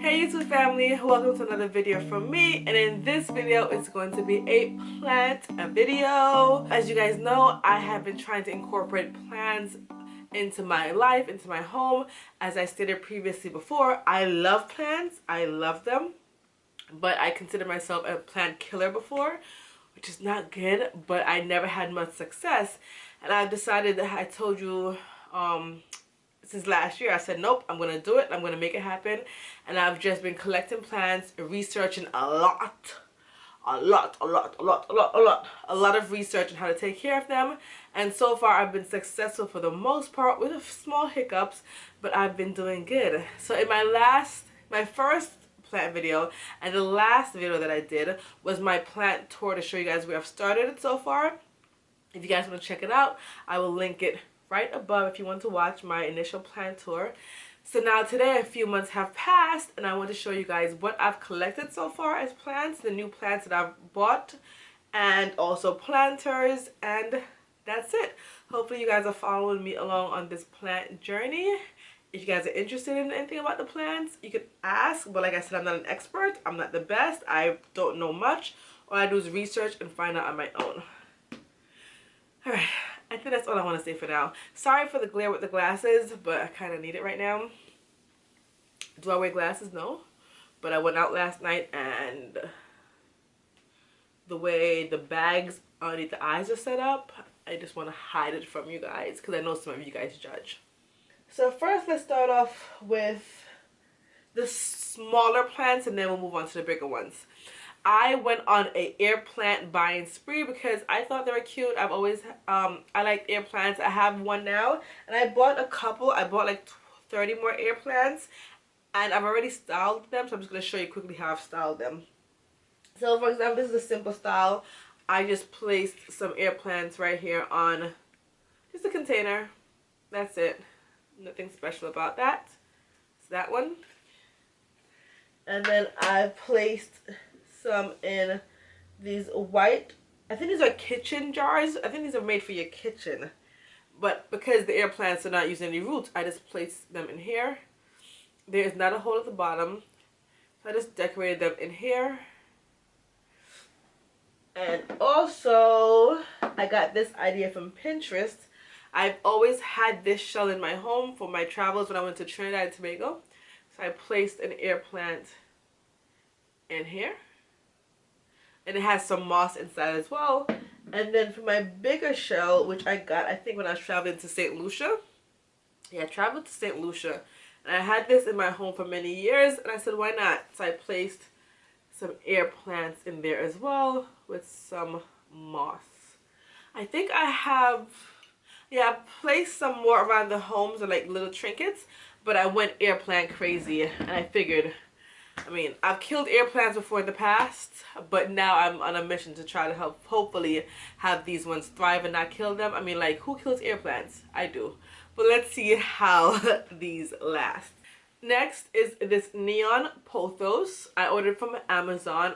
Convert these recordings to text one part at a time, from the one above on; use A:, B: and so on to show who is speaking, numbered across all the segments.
A: Hey YouTube family, welcome to another video from me, and in this video it's going to be a plant video. As you guys know, I have been trying to incorporate plants into my life, into my home. As I stated previously before, I love plants, I love them, but I consider myself a plant killer before, which is not good, but I never had much success. And I've decided that I told you since last year, I said, nope, I'm going to do it. I'm going to make it happen. And I've just been collecting plants, researching a lot of research on how to take care of them. And so far, I've been successful for the most part with small hiccups, but I've been doing good. So in my first plant video and the last video that I did was my plant tour to show you guys where I've started it so far. If you guys want to check it out, I will link it right above if you want to watch my initial plant tour. So now today a few months have passed and I want to show you guys what I've collected so far as plants, the new plants that I've bought, and also planters, and that's it. Hopefully you guys are following me along on this plant journey. If you guys are interested in anything about the plants, you could ask, but like I said, I'm not an expert, I'm not the best, I don't know much. All I do is research and find out on my own. Alright, I think that's all I want to say for now. Sorry for the glare with the glasses, but I kind of need it right now. Do I wear glasses? No. But I went out last night and the way the bags underneath the eyes are set up, I just want to hide it from you guys because I know some of you guys judge. So first let's start off with the smaller plants and then we'll move on to the bigger ones. I went on a air plant buying spree because I thought they were cute. I've always I like air plants. I have one now and I bought a couple. I bought like 30 more air plants and I've already styled them, so I'm just going to show you quickly how I've styled them. So for example, this is a simple style. I just placed some air plants right here on just a container. That's it. Nothing special about that. It's that one. And then I placed some in these white, I think these are kitchen jars. I think these are made for your kitchen, but because the air plants are not using any roots, I just placed them in here. There is not a hole at the bottom, so I just decorated them in here. And also I got this idea from Pinterest. I've always had this shell in my home for my travels when I went to Trinidad and Tobago, so I placed an air plant in here. And it has some moss inside as well. And then for my bigger shell, which I got, I think when I was traveling to St. Lucia. Yeah, I traveled to St. Lucia. And I had this in my home for many years. And I said, why not? So I placed some air plants in there as well with some moss. I think I have, yeah, I placed some more around the homes, or like little trinkets. But I went air plant crazy. And I figured, I mean, I've killed air plants before in the past, but now I'm on a mission to try to help, hopefully, have these ones thrive and not kill them. I mean, like, who kills air plants? I do. But let's see how these last. Next is this neon pothos. I ordered from Amazon,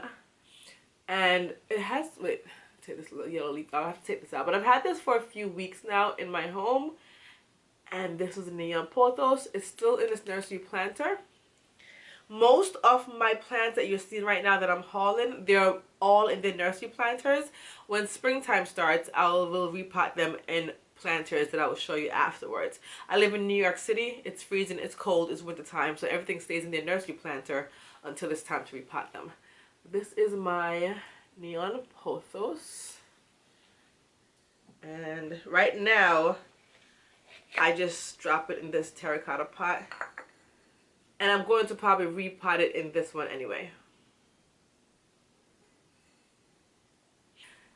A: and it has, wait, take this little yellow leaf out. I have to take this out. But I've had this for a few weeks now in my home, and this is a neon pothos. It's still in this nursery planter. Most of my plants that you're seeing right now that I'm hauling, they're all in the nursery planters. When springtime starts, I will repot them in planters that I will show you afterwards. I live in New York City. It's freezing, it's cold, it's winter time, so everything stays in the nursery planter until it's time to repot them. This is my neon pothos. And right now, I just drop it in this terracotta pot. And I'm going to probably repot it in this one anyway.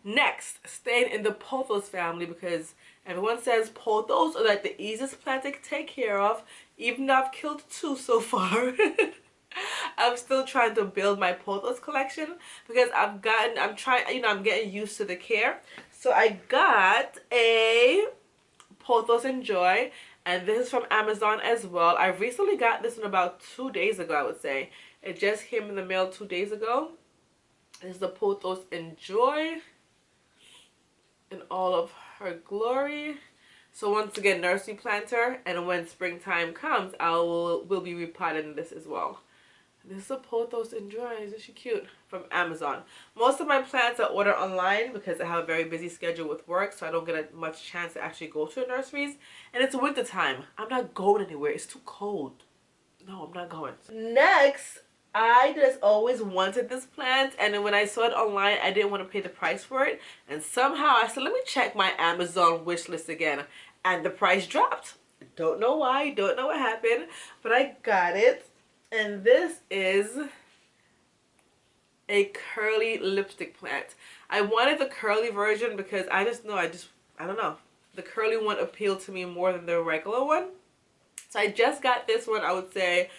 A: Next, staying in the Pothos family because everyone says Pothos are like the easiest plant to take care of. Even though I've killed 2 so far. I'm still trying to build my Pothos collection because I'm getting used to the care. So I got a Porthos Enjoy. And this is from Amazon as well. I recently got this one about 2 days ago, I would say. It just came in the mail 2 days ago. This is the Porthos Enjoy in all of her glory. So once again, nursery planter. And when springtime comes, we'll be repotting this as well. This is a Porthos Enjoy. Isn't she cute? From Amazon. Most of my plants I order online because I have a very busy schedule with work, so I don't get much chance to actually go to nurseries. And it's winter time. I'm not going anywhere. It's too cold. No, I'm not going. Next, I just always wanted this plant, and then when I saw it online, I didn't want to pay the price for it. And somehow I said, let me check my Amazon wish list again. And the price dropped. Don't know why, don't know what happened, but I got it. And this is a curly lipstick plant. I wanted the curly version because I don't know. The curly one appealed to me more than the regular one. So I just got this one, I would say,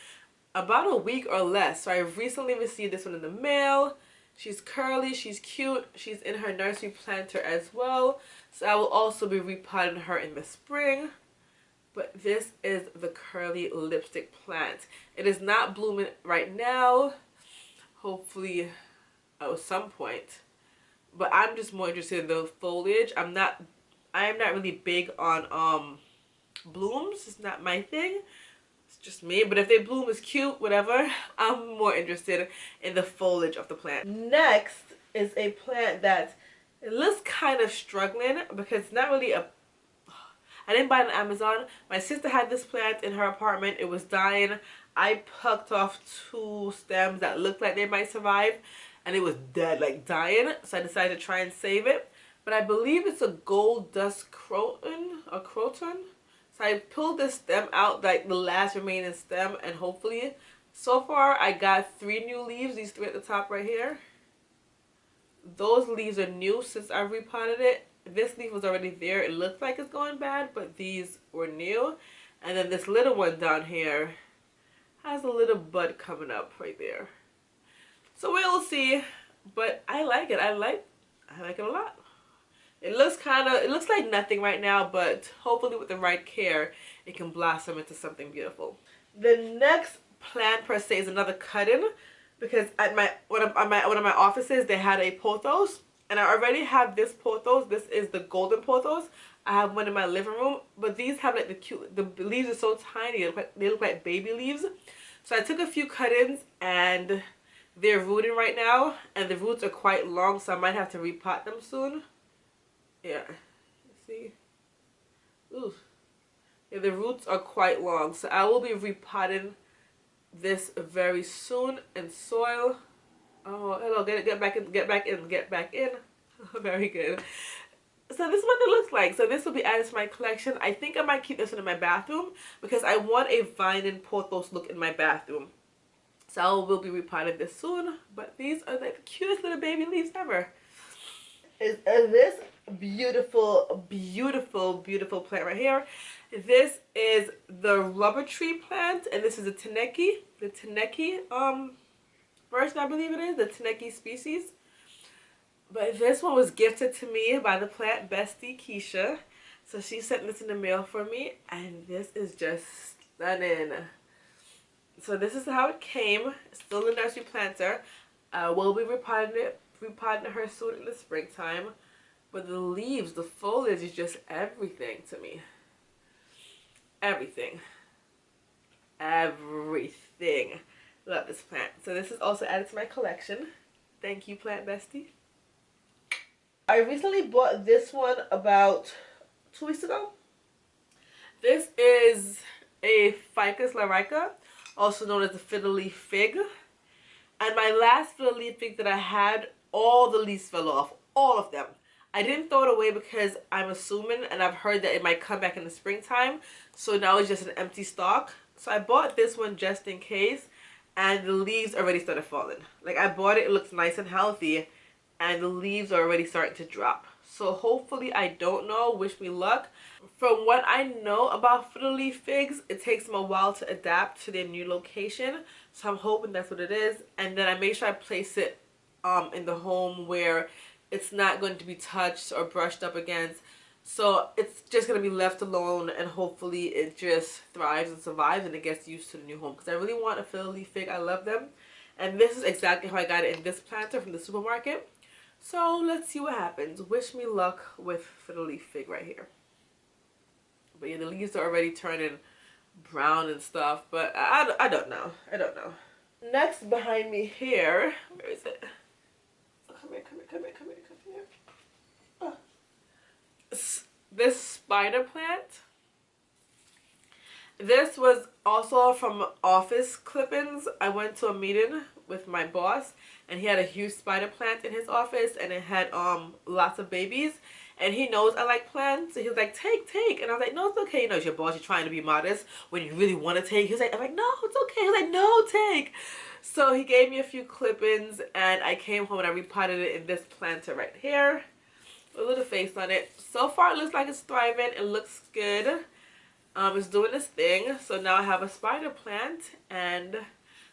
A: about a week or less. So I recently received this one in the mail. She's curly, she's cute, she's in her nursery planter as well. So I will also be repotting her in the spring. But this is the curly lipstick plant. It is not blooming right now. Hopefully at some point. But I'm just more interested in the foliage. I am not really big on blooms. It's not my thing. It's just me. But if they bloom, it's cute, whatever. I'm more interested in the foliage of the plant. Next is a plant that it looks kind of struggling because it's not really a... I didn't buy it on Amazon. My sister had this plant in her apartment. It was dying. I plucked off 2 stems that looked like they might survive, and it was dead, like dying. So I decided to try and save it. But I believe it's a gold dust Croton or Croton. So I pulled this stem out, like the last remaining stem, and hopefully, so far I got 3 new leaves. These 3 at the top right here. Those leaves are new since I repotted it. This leaf was already there. It looks like it's going bad, but these were new. And then this little one down here has a little bud coming up right there. So we'll see. But I like it. I like it a lot. It looks like nothing right now, but hopefully with the right care, it can blossom into something beautiful. The next plant per se is another cut-in, because at one of my offices they had a Pothos. And I already have this Pothos. This is the golden Pothos. I have one in my living room. But these have like the leaves are so tiny. They look like baby leaves. So I took a few cut-ins and they're rooting right now. And the roots are quite long, so I might have to repot them soon. Yeah. See? Ooh. Yeah, the roots are quite long. So I will be repotting this very soon in soil. Oh, hello, get back in. Very good. So this is what it looks like. So this will be added to my collection. I think I might keep this one in my bathroom because I want a vine and Porthos look in my bathroom. So I will be repotting this soon. But these are like the cutest little baby leaves ever. Is this beautiful, beautiful, beautiful plant right here. This is the rubber tree plant, and this is a Taneki. The Taneki version, I believe it is, the Taneki species. But this one was gifted to me by the plant bestie Keisha. So she sent this in the mail for me, and this is just stunning. So this is how it came. It's still in the nursery planter. We'll be repotting her soon in the springtime. But the leaves, the foliage is just everything to me. Everything. Everything. Love this plant. So this is also added to my collection. Thank you, plant bestie. I recently bought this one about 2 weeks ago. This is a Ficus larica, also known as the fiddle leaf fig. And my last fiddle leaf fig that I had, all the leaves fell off. All of them. I didn't throw it away because I'm assuming, and I've heard that it might come back in the springtime. So now it's just an empty stalk. So I bought this one just in case. And the leaves already started falling. Like, I bought it, it looks nice and healthy. And the leaves are already starting to drop. So hopefully, I don't know, wish me luck. From what I know about fiddle leaf figs, it takes them a while to adapt to their new location. So I'm hoping that's what it is. And then I make sure I place it in the home where it's not going to be touched or brushed up against. So it's just going to be left alone, and hopefully it just thrives and survives and it gets used to the new home. Because I really want a fiddle leaf fig. I love them. And this is exactly how I got it in this planter from the supermarket. So let's see what happens. Wish me luck with fiddle leaf fig right here. But yeah, the leaves are already turning brown and stuff. But I don't know. I don't know. Next behind me here, where is it? Oh, come here, come here, come here, come here, come here. Oh. This spider plant. This was also from office clippings. I went to a meeting with my boss and he had a huge spider plant in his office and it had lots of babies, and he knows I like plants, so he was like, take, and I was like, no, it's okay, you know, it's your boss, you're trying to be modest when you really want to take. He was like, I'm like, no, it's okay. He was like, no, take. So he gave me a few clippings and I came home and I repotted it in this planter right here, a little face on it. So far it looks like it's thriving. It looks good. It's doing this thing. So now I have a spider plant and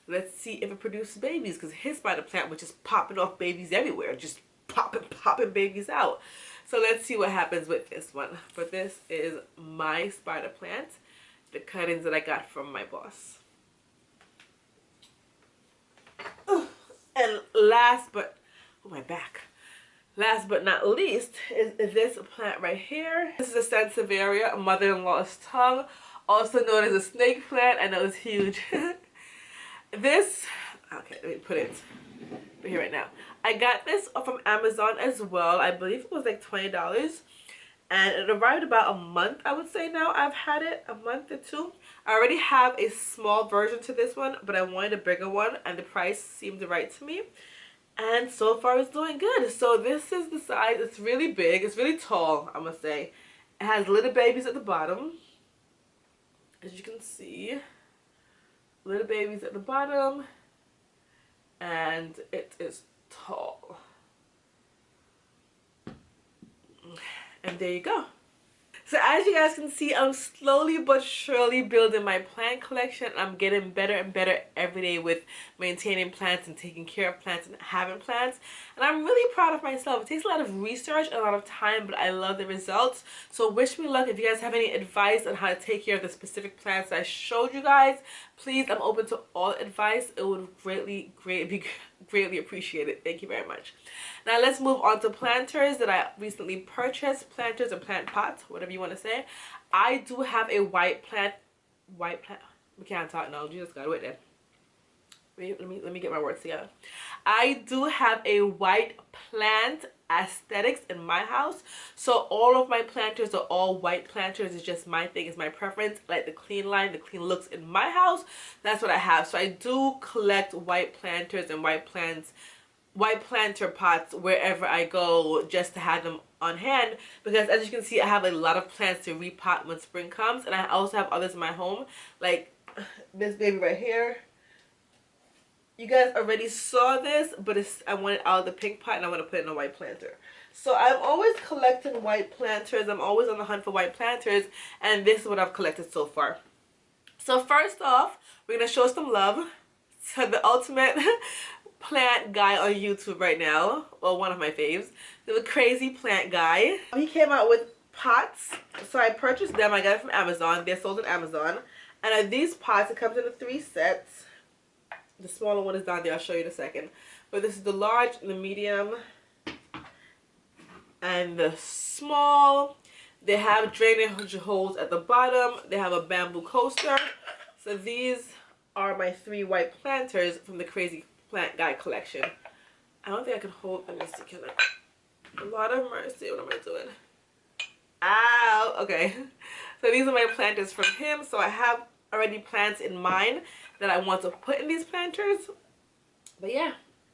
A: let's see if it produces babies, because his spider plant was just popping off babies everywhere, just popping babies out. So let's see what happens with this one. But this is my spider plant, the cuttings that I got from my boss. And last but not least is this plant right here. This is a Sansevieria, a mother-in-law's tongue, also known as a snake plant. I know it's huge. This, okay, let me put it here right now. I got this from Amazon as well. I believe it was like $20. And it arrived about a month, I would say now. I've had it a month or two. I already have a small version to this one, but I wanted a bigger one and the price seemed right to me. And so far it's doing good. So this is the size. It's really big. It's really tall, I must say. It has little babies at the bottom, as you can see. Little babies at the bottom. And it is tall. And there you go. So as you guys can see, I'm slowly but surely building my plant collection. I'm getting better and better every day with maintaining plants and taking care of plants and having plants. And I'm really proud of myself. It takes a lot of research, a lot of time, but I love the results. So wish me luck. If you guys have any advice on how to take care of the specific plants I showed you guys, please, I'm open to all advice. It would be greatly appreciated. Thank you very much. Now let's move on to planters that I recently purchased. Planters or plant pots, whatever you want to say. I do have a white plant. We can't talk now. Jesus God, wait there. Let me get my words together. I do have a white plant aesthetics in my house. So all of my planters are all white planters. It's just my thing. It's my preference. I like the clean line, the clean looks in my house. That's what I have. So I do collect white planters and white planter pots wherever I go, just to have them on hand, because as you can see, I have a lot of plants to repot when spring comes. And I also have others in my home, like this baby right here. You guys already saw this, but I want it out of the pink pot and I want to put it in a white planter. So I'm always collecting white planters. I'm always on the hunt for white planters, and this is what I've collected so far. So first off, we're going to show some love to the ultimate plant guy on YouTube right now. Well, one of my faves. The crazy plant guy. He came out with pots. So I purchased them. I got it from Amazon. They're sold on Amazon. And these pots, it comes in 3 sets. The smaller one is down there. I'll show you in a second. But this is the large, the medium, and the small. They have drainage holes at the bottom. They have a bamboo coaster. So these are my 3 white planters from the Crazy Plant Guy collection. I don't think I can hold. Let me see. Can I? Lord of mercy. What am I doing? Ow. Okay. So these are my planters from him. So I have already plants in mind that I want to put in these planters. But yeah,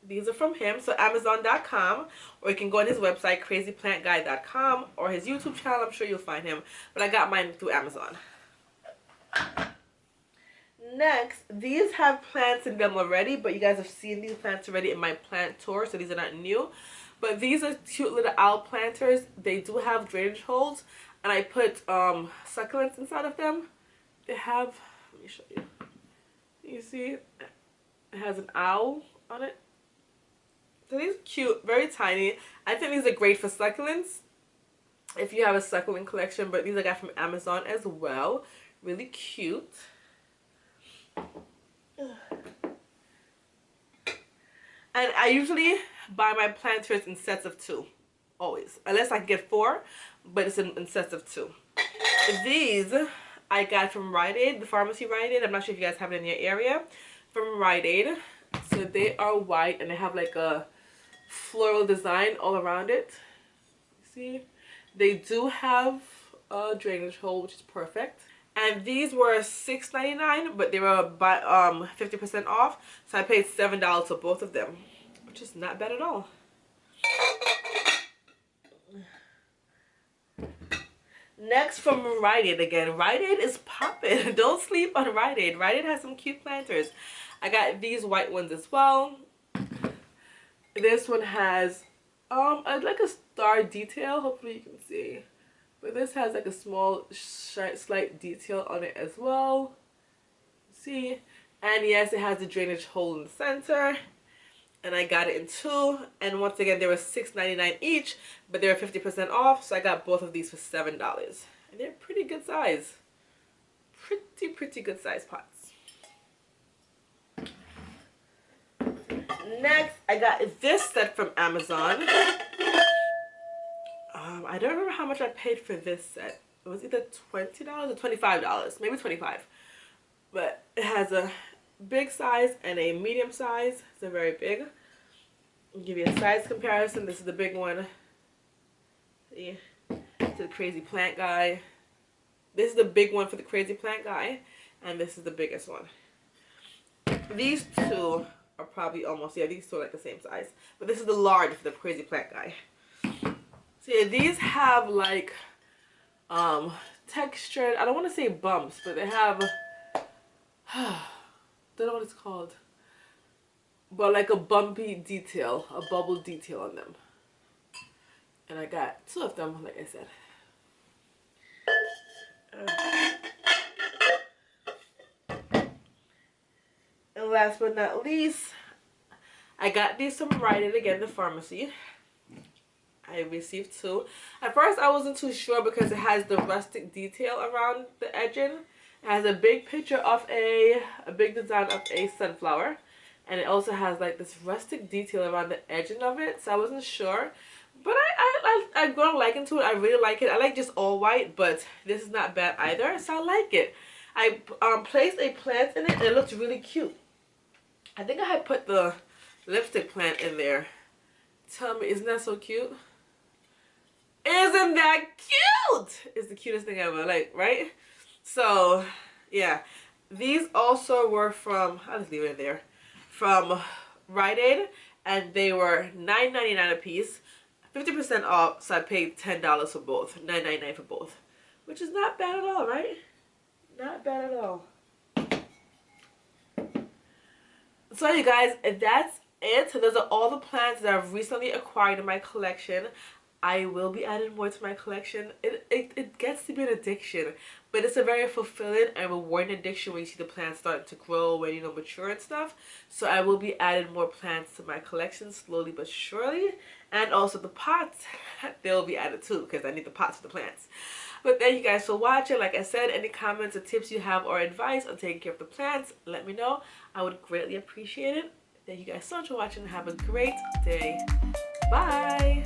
A: these are from him. So Amazon.com, or you can go on his website, crazyplantguy.com, or his YouTube channel. I'm sure you'll find him. But I got mine through Amazon. Next, these have plants in them already, but you guys have seen these plants already in my plant tour, so these are not new. But these are cute little owl planters. They do have drainage holes, and I put succulents inside of them. They have, let me show you. You see, it has an owl on it. So these are cute, very tiny. I think these are great for succulents if you have a succulent collection, but these I got from Amazon as well. Really cute. And I usually buy my planters in sets of 2, always, unless I can get 4, but it's in sets of 2. These I got from Rite Aid, the pharmacy Rite Aid. I'm not sure if you guys have it in your area. from Rite Aid. So they are white and they have like a floral design all around it. See, they do have a drainage hole, which is perfect. And these were $6.99, but they were by 50% off, so I paid $7 for both of them, which is not bad at all. Next from Rite Aid again. Rite Aid is popping. Don't sleep on Rite Aid. Rite Aid has some cute planters. I got these white ones as well. This one has like a star detail. Hopefully you can see. But this has like a small slight detail on it as well. See? And yes, it has a drainage hole in the center. And I got it in 2. And once again, they were $6.99 each, but they were 50% off. So I got both of these for $7. And they're pretty good size. Pretty good size pots. Next, I got this set from Amazon. I don't remember how much I paid for this set. It was either $20 or $25, maybe $25. But it has a big size and a medium size. It's a very big. I'll give you a size comparison. This is the big one. See? To the crazy plant guy. This is the big one for the crazy plant guy. And this is the biggest one. These two are probably almost, yeah, these two are like the same size. But this is the large for the crazy plant guy. So yeah, these have like textured, I don't want to say bumps, but they have don't know what it's called, but like a bumpy detail, a bubble detail on them. And I got 2 of them, like I said. And last but not least, I got these from Rite Aid again, the pharmacy. I received 2. At first I wasn't too sure because it has the rustic detail around the edging. It has a big picture of a big design of a sunflower. And it also has like this rustic detail around the edging of it. So I wasn't sure. But I've grown liking to it. I really like it. I like just all white, but this is not bad either. So I like it. I placed a plant in it and it looks really cute. I think I had put the lipstick plant in there. Tell me, isn't that so cute? Isn't that cute? It's the cutest thing ever, like, right? So, yeah. These also were from, I'll just leave it there, from Rite Aid, and they were $9.99 a piece, 50% off, so I paid $10 for both, $9.99 for both, which is not bad at all, right? Not bad at all. So, you guys, that's it. Those are all the plants that I've recently acquired in my collection. I will be adding more to my collection. It gets to be an addiction, but it's a very fulfilling and rewarding addiction when you see the plants starting to grow, when, you know, mature and stuff. So I will be adding more plants to my collection slowly but surely. And also the pots, they'll be added too because I need the pots for the plants. But thank you guys for watching. Like I said, any comments or tips you have or advice on taking care of the plants, let me know. I would greatly appreciate it. Thank you guys so much for watching. Have a great day. Bye.